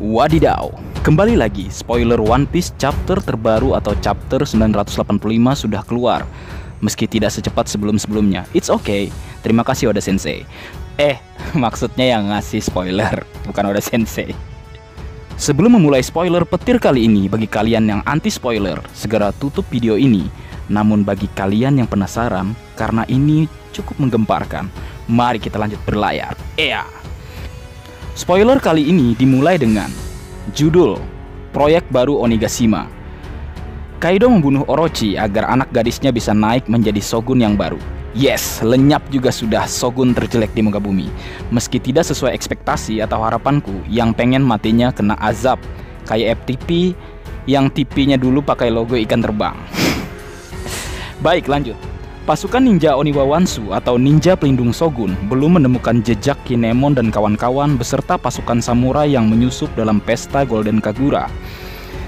Wadidaw, kembali lagi spoiler One Piece chapter terbaru atau chapter 985 sudah keluar. Meski tidak secepat sebelum-sebelumnya, it's okay. Terima kasih Oda Sensei. Maksudnya yang ngasih spoiler, bukan Oda Sensei. Sebelum memulai spoiler petir kali ini, bagi kalian yang anti spoiler, segera tutup video ini. Namun bagi kalian yang penasaran, karena ini cukup menggemparkan, mari kita lanjut berlayar. Spoiler kali ini dimulai dengan judul Proyek Baru Onigashima. Kaido membunuh Orochi agar anak gadisnya bisa naik menjadi shogun yang baru. Yes, lenyap juga sudah shogun terjelek di muka bumi. Meski tidak sesuai ekspektasi atau harapanku, yang pengen matinya kena azab kayak FTP yang TV-nya dulu pakai logo ikan terbang. Baik, lanjut. Pasukan ninja Oniwa Wansu atau ninja pelindung shogun belum menemukan jejak Kinemon dan kawan-kawan beserta pasukan samurai yang menyusup dalam pesta Golden Kagura.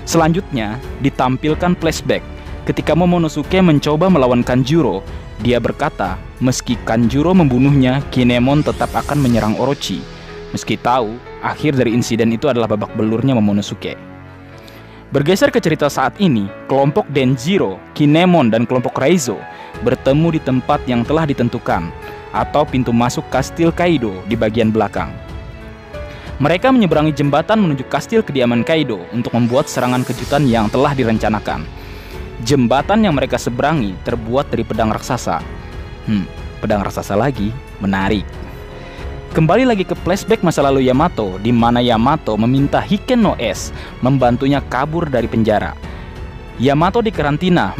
Selanjutnya, ditampilkan flashback ketika Momonosuke mencoba melawan Kanjuro. Dia berkata, meski Kanjuro membunuhnya, Kinemon tetap akan menyerang Orochi. Meski tahu, akhir dari insiden itu adalah babak belurnya Momonosuke. Bergeser ke cerita saat ini, kelompok Denjiro, Kinemon, dan kelompok Raizo bertemu di tempat yang telah ditentukan, atau pintu masuk kastil Kaido di bagian belakang. Mereka menyeberangi jembatan menuju kastil kediaman Kaido untuk membuat serangan kejutan yang telah direncanakan. Jembatan yang mereka seberangi terbuat dari pedang raksasa. Pedang raksasa lagi, menarik. Kembali lagi ke flashback masa lalu Yamato, di mana Yamato meminta Hiken no S membantunya kabur dari penjara. Yamato dikarantina,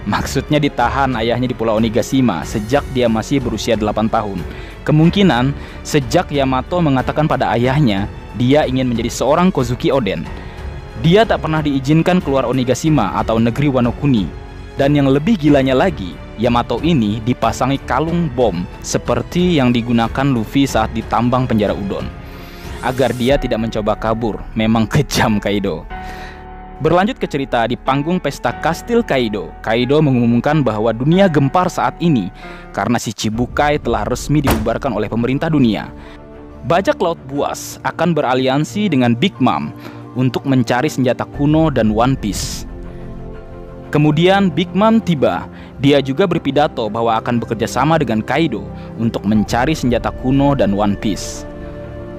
maksudnya ditahan ayahnya di Pulau Onigashima sejak dia masih berusia 8 tahun. Kemungkinan sejak Yamato mengatakan pada ayahnya dia ingin menjadi seorang Kozuki Oden. Dia tak pernah diizinkan keluar Onigashima atau negeri Wano Kuni. Dan yang lebih gilanya lagi, Yamato ini dipasangi kalung bom seperti yang digunakan Luffy saat ditambang penjara Udon. Agar dia tidak mencoba kabur, memang kejam Kaido. Berlanjut ke cerita di panggung pesta kastil Kaido, Kaido mengumumkan bahwa dunia gempar saat ini karena si Chibukai telah resmi dibubarkan oleh pemerintah dunia. Bajak laut buas akan beraliansi dengan Big Mom untuk mencari senjata kuno dan One Piece. Kemudian Big Mom tiba. Dia juga berpidato bahwa akan bekerja sama dengan Kaido untuk mencari senjata kuno dan One Piece.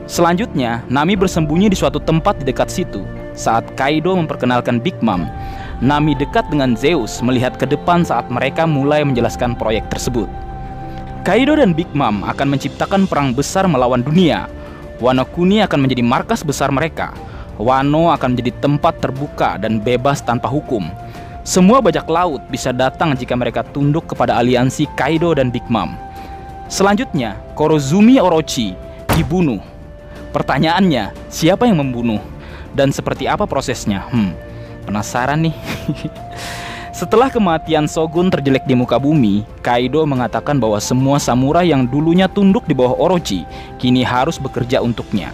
Selanjutnya, Nami bersembunyi di suatu tempat di dekat situ. Saat Kaido memperkenalkan Big Mom, Nami dekat dengan Zeus melihat ke depan saat mereka mulai menjelaskan proyek tersebut. Kaido dan Big Mom akan menciptakan perang besar melawan dunia. Wano Kuni akan menjadi markas besar mereka. Wano akan menjadi tempat terbuka dan bebas tanpa hukum. Semua bajak laut bisa datang jika mereka tunduk kepada aliansi Kaido dan Big Mom. Selanjutnya, Kurozumi Orochi dibunuh. Pertanyaannya, siapa yang membunuh? Dan seperti apa prosesnya? Penasaran nih. Setelah kematian shogun terjelek di muka bumi, Kaido mengatakan bahwa semua samurai yang dulunya tunduk di bawah Orochi kini harus bekerja untuknya.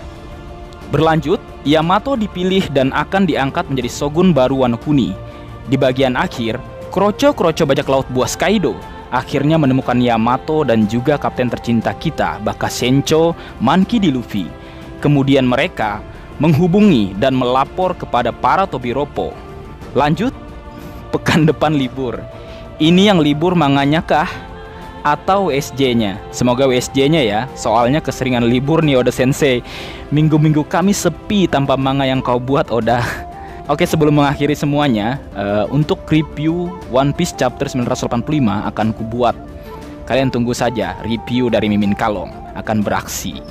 Berlanjut, Yamato dipilih dan akan diangkat menjadi shogun baru Wano Kuni. Di bagian akhir, kroco-kroco bajak laut buas Kaido akhirnya menemukan Yamato dan juga kapten tercinta kita, Bakasencho, Monkey D. Luffy. Kemudian mereka menghubungi dan melapor kepada para Tobiropo. Lanjut, pekan depan libur. Ini yang libur manganya kah? Atau WSJ-nya? Semoga WSJ-nya ya, soalnya keseringan libur nih Oda Sensei. Minggu-minggu kami sepi tanpa manga yang kau buat, Oda. Oke, sebelum mengakhiri semuanya, untuk review One Piece chapter 985 akan kubuat. Kalian tunggu saja, review dari Mimin Kalong akan beraksi.